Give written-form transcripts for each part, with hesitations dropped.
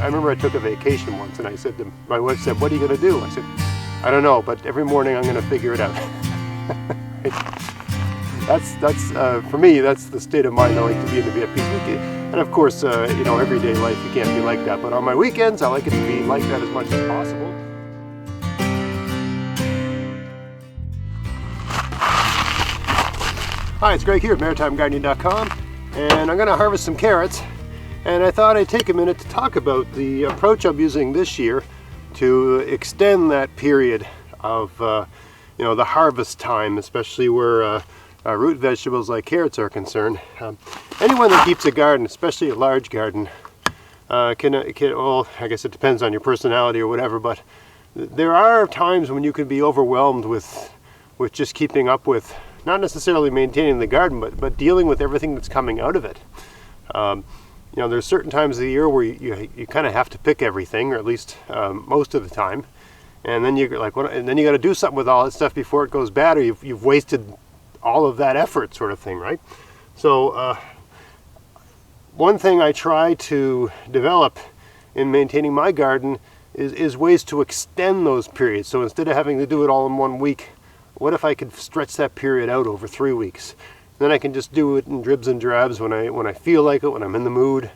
I remember I took a vacation once and I said to my wife, said, "What are you going to do?" I said, "I don't know, but every morning I'm going to figure it out." That's for me, that's the state of mind I like to be in, to be at peace. And of course, everyday life you can't be like that, but on my weekends I like it to be like that as much as possible. Hi, it's Greg here at maritimegardening.com, and I'm going to harvest some carrots, and I thought I'd take a minute to talk about the approach I'm using this year to extend that period of the harvest time, especially where root vegetables like carrots are concerned. Anyone that keeps a garden, especially a large garden, well, I guess it depends on your personality or whatever, but there are times when you can be overwhelmed with just keeping up with, not necessarily maintaining the garden, but dealing with everything that's coming out of it. There's certain times of the year where you kind of have to pick everything, or at least most of the time, and then you're like, and then you got to do something with all that stuff before it goes bad, or you've wasted all of that effort, sort of thing, right? So one thing I try to develop in maintaining my garden is ways to extend those periods. So instead of having to do it all in 1 week, what if I could stretch that period out over 3 weeks? Then I can just do it in dribs and drabs when I feel like it, when I'm in the mood.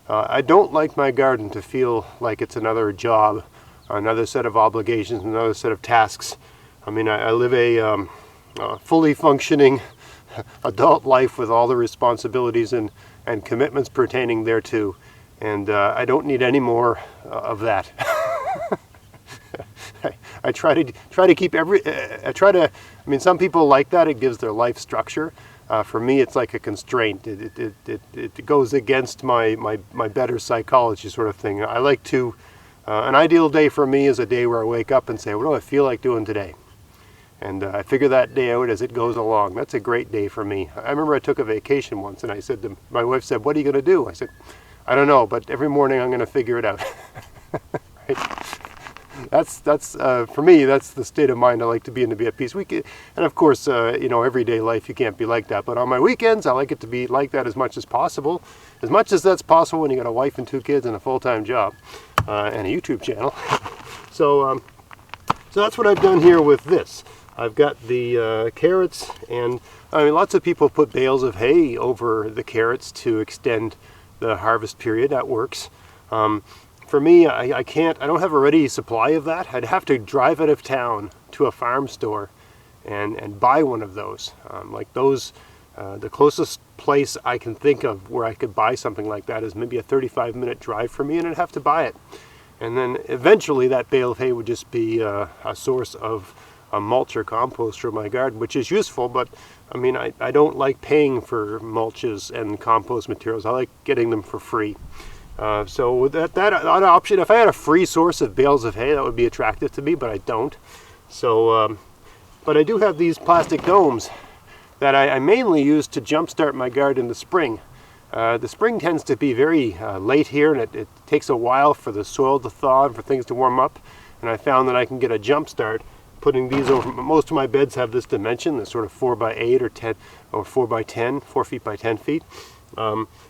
I don't like my garden to feel like it's another job, another set of obligations, another set of tasks. I mean, I live a fully functioning adult life with all the responsibilities and commitments pertaining thereto, and I don't need any more of that. I try to keep I mean, some people like that, it gives their life structure. For me, it's like a constraint. It goes against my better psychology, sort of thing. I like to, an ideal day for me is a day where I wake up and say, what do I feel like doing today? And I figure that day out as it goes along. That's a great day for me. I remember I took a vacation once and I said to my wife, said, "What are you going to do?" I said, "I don't know, but every morning I'm going to figure it out." Right? That's for me, that's the state of mind I like to be in, to be at peace. And of course, everyday life you can't be like that. But on my weekends, I like it to be like that as much as possible. As much as that's possible when you got a wife and 2 kids and a full-time job and a YouTube channel. So that's what I've done here with this. I've got the carrots, and I mean, lots of people put bales of hay over the carrots to extend the harvest period. That works. For me, I don't have a ready supply of that. I'd have to drive out of town to a farm store and buy one of those. Like those, the closest place I can think of where I could buy something like that is maybe a 35-minute drive for me, and I'd have to buy it. And then eventually that bale of hay would just be a source of a mulch or compost for my garden, which is useful, but I mean, I don't like paying for mulches and compost materials. I like getting them for free. So with that option, if I had a free source of bales of hay, that would be attractive to me, but I don't. So, but I do have these plastic domes that I mainly use to jumpstart my garden in the spring. The spring tends to be very late here, and it takes a while for the soil to thaw and for things to warm up. And I found that I can get a jump start putting these over. Most of my beds have this dimension, this sort of 4x8 or 10 or 4x10, 4 feet by 10 feet.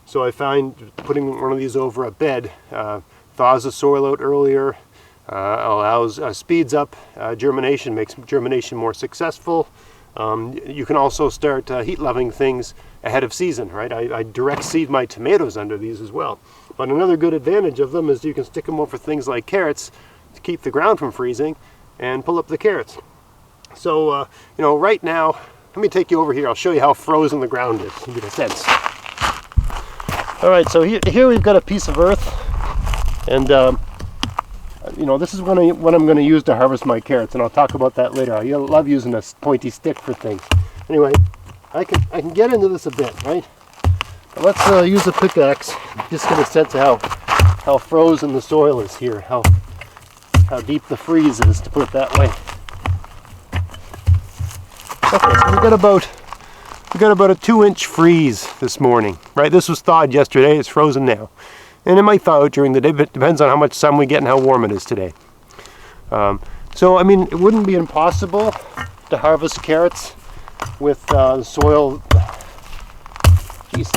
So I find putting one of these over a bed thaws the soil out earlier, speeds up germination, makes germination more successful. You can also start heat-loving things ahead of season, right? I direct seed my tomatoes under these as well. But another good advantage of them is you can stick them over things like carrots to keep the ground from freezing and pull up the carrots. So, right now, let me take you over here. I'll show you how frozen the ground is, to get a sense. All right, so here we've got a piece of earth, and this is what I'm going to use to harvest my carrots, and I'll talk about that later. I love using a pointy stick for things. Anyway, I can get into this a bit, right? But let's use a pickaxe, just get a sense of how frozen the soil is here, how deep the freeze is, to put it that way. Okay, so we got about a 2-inch freeze this morning, right? This was thawed yesterday, it's frozen now. And it might thaw out during the day, but it depends on how much sun we get and how warm it is today. So, I mean, it wouldn't be impossible to harvest carrots with soil. Geez.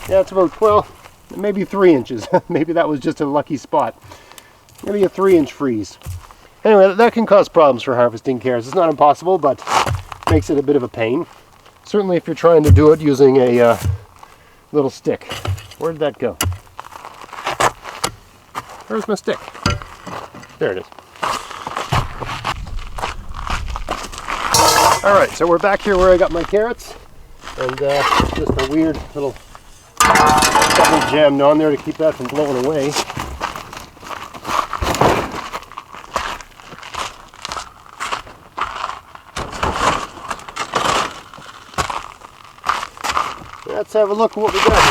Yeah, it's about, well, maybe 3 inches. Maybe that was just a lucky spot. Maybe a 3-inch freeze. Anyway, that can cause problems for harvesting carrots. It's not impossible, but makes it a bit of a pain. Certainly if you're trying to do it using a little stick. Where did that go? Where's my stick? There it is. Alright, so we're back here where I got my carrots. And just a weird little couple jammed on there to keep that from blowing away. Let's have a look at what we got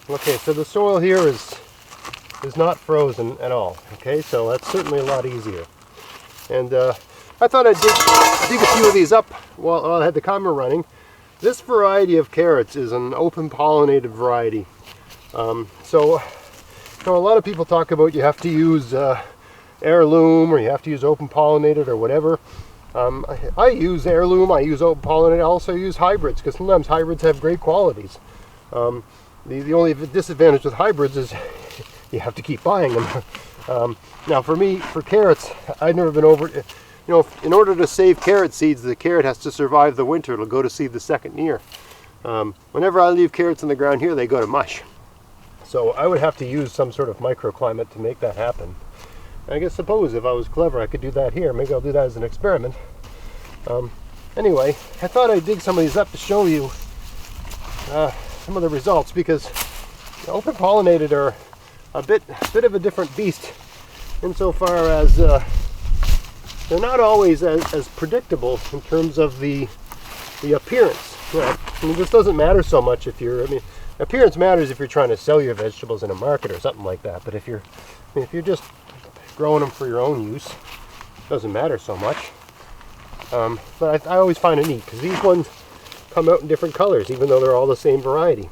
here. Okay, so the soil here is not frozen at all. Okay, so that's certainly a lot easier. And I thought I'd dig a few of these up while I had the camera running. This variety of carrots is an open pollinated variety. So a lot of people talk about you have to use heirloom, or you have to use open pollinated, or whatever. I use heirloom, I use open pollinated, I also use hybrids, because sometimes hybrids have great qualities. The only disadvantage with hybrids is you have to keep buying them. Now for me, for carrots, I've never been over, in order to save carrot seeds, the carrot has to survive the winter. It'll go to seed the second year. Whenever I leave carrots in the ground here, they go to mush. So I would have to use some sort of microclimate to make that happen. I suppose if I was clever, I could do that here. Maybe I'll do that as an experiment. Anyway, I thought I'd dig some of these up to show you some of the results, because open pollinated are a bit of a different beast insofar as they're not always as predictable in terms of the appearance. This doesn't matter so much if you're, appearance matters if you're trying to sell your vegetables in a market or something like that, but if you're just growing them for your own use, it doesn't matter so much. But I always find it neat, because these ones come out in different colors, even though they're all the same variety.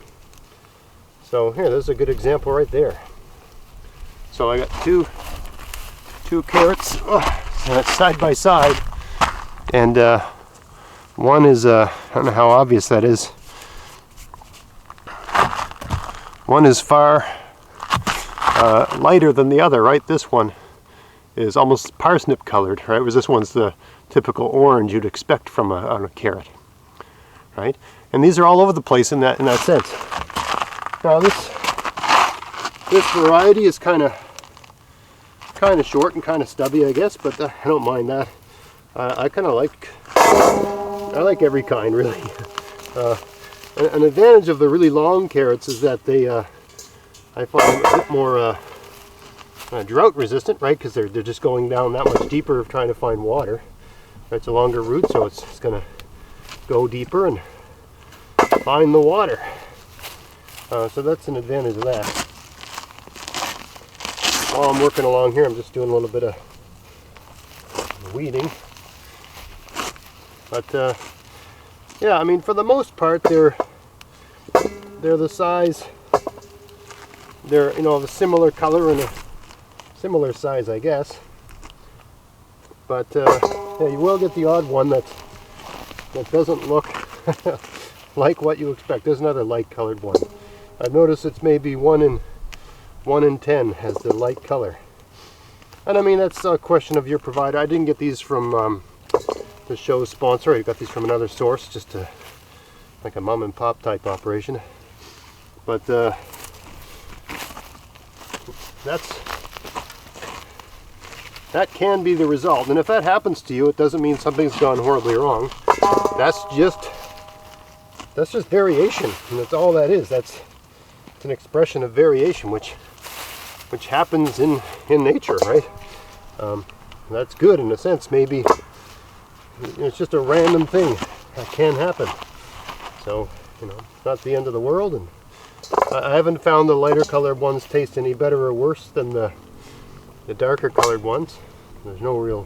So here, there's a good example right there. So I got two carrots side by side, and one is, I don't know how obvious that is, one is far lighter than the other, right? This one is almost parsnip colored, right? Whereas this one's the typical orange you'd expect from a carrot, right? And these are all over the place in that sense. Now this variety is kind of short and kind of stubby, I guess, but I don't mind that. I like every kind, really. An advantage of the really long carrots is that they I find a bit more drought resistant, right? Because they're just going down that much deeper, trying to find water. Right, it's a longer root, so it's going to go deeper and find the water. So that's an advantage of that. While I'm working along here, I'm just doing a little bit of weeding. But yeah, for the most part, they're the size. They're of a similar color and a similar size, I guess. But yeah, you will get the odd one that doesn't look like what you expect. There's another light colored one. I've noticed it's maybe 1 in 10 has the light color. And that's a question of your provider. I didn't get these from the show's sponsor. I got these from another source, just like a mom and pop type operation. But that can be the result. And if that happens to you, it doesn't mean something's gone horribly wrong. That's just variation, and that's all that is. It's an expression of variation, which happens in nature, right? That's good in a sense. Maybe it's just a random thing that can happen. So it's not the end of the world. And I haven't found the lighter colored ones taste any better or worse than the darker colored ones. There's no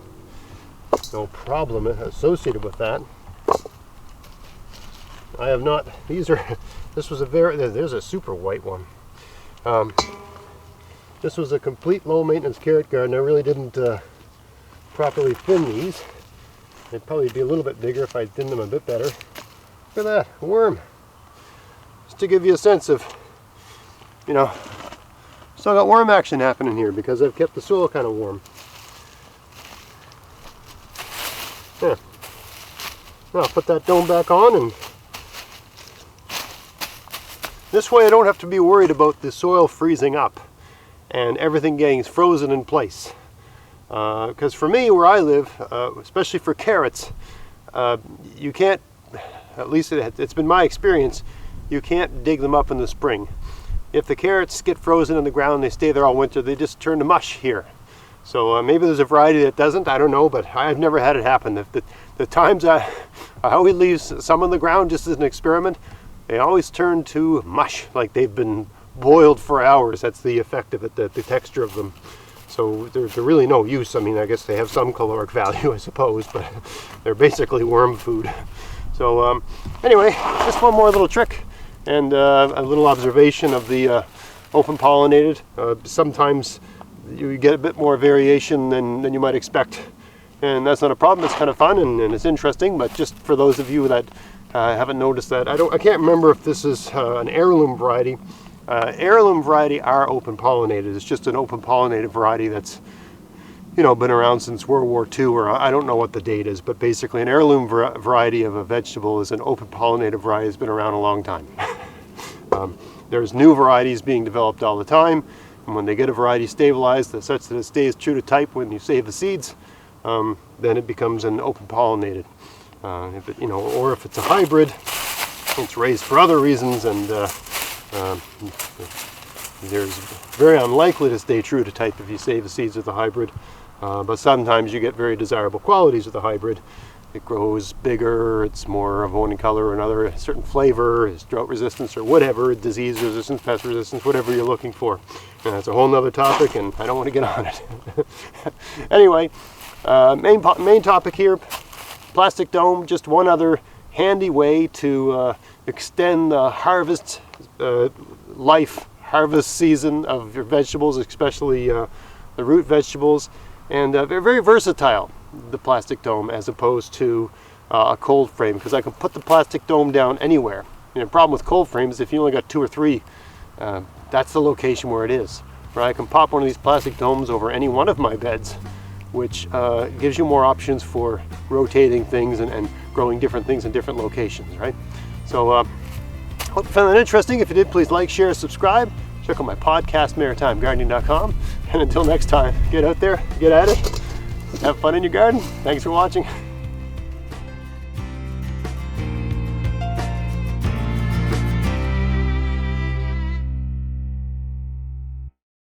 problem associated with that. I have not. There's a super white one. This was a complete low maintenance carrot garden. I really didn't properly thin these. They'd probably be a little bit bigger if I thinned them a bit better. Look at that, a worm. to give you a sense of, you know, still got worm action happening here because I've kept the soil kind of warm. Yeah. Now I'll put that dome back on, and this way I don't have to be worried about the soil freezing up and everything getting frozen in place. Because for me, where I live, especially for carrots, you can't, at least it's been my experience, you can't dig them up in the spring. If the carrots get frozen in the ground, they stay there all winter, they just turn to mush here. So maybe there's a variety that doesn't, I don't know, but I've never had it happen. The times I always leave some on the ground just as an experiment, they always turn to mush, like they've been boiled for hours. That's the effect of it, the texture of them. So they're really no use. I mean, I guess they have some caloric value, I suppose, but they're basically worm food. So anyway, just one more little trick and a little observation of the open pollinated. Sometimes you get a bit more variation than you might expect, and that's not a problem. It's kind of fun and it's interesting, but just for those of you that haven't noticed that, I can't remember if this is an heirloom variety. Heirloom variety are open pollinated. It's just an open pollinated variety that's, you know, been around since World War II, or I don't know what the date is, but basically an heirloom variety of a vegetable is an open pollinated variety that's been around a long time. There's new varieties being developed all the time, and when they get a variety stabilized such that it stays true to type when you save the seeds, then it becomes an open pollinated. If it, you know, or if it's a hybrid, it's raised for other reasons, and there's very unlikely to stay true to type if you save the seeds of the hybrid. But sometimes you get very desirable qualities with the hybrid. It grows bigger, it's more of one color or another, a certain flavor, it's drought resistance or whatever, disease resistance, pest resistance, whatever you're looking for. And that's a whole nother topic, and I don't want to get on it. Anyway, main topic here, plastic dome, just one other handy way to extend the harvest harvest season of your vegetables, especially the root vegetables, and they're very versatile, the plastic dome, as opposed to a cold frame, because I can put the plastic dome down anywhere. You know, the problem with cold frames, if you only got 2 or 3, that's the location where it is. Right? I can pop one of these plastic domes over any one of my beds, which gives you more options for rotating things and growing different things in different locations, right? So hope you found that interesting. If you did, please like, share, subscribe. Check out my podcast, maritimegardening.com. And until next time, get out there, get at it, have fun in your garden. Thanks for watching.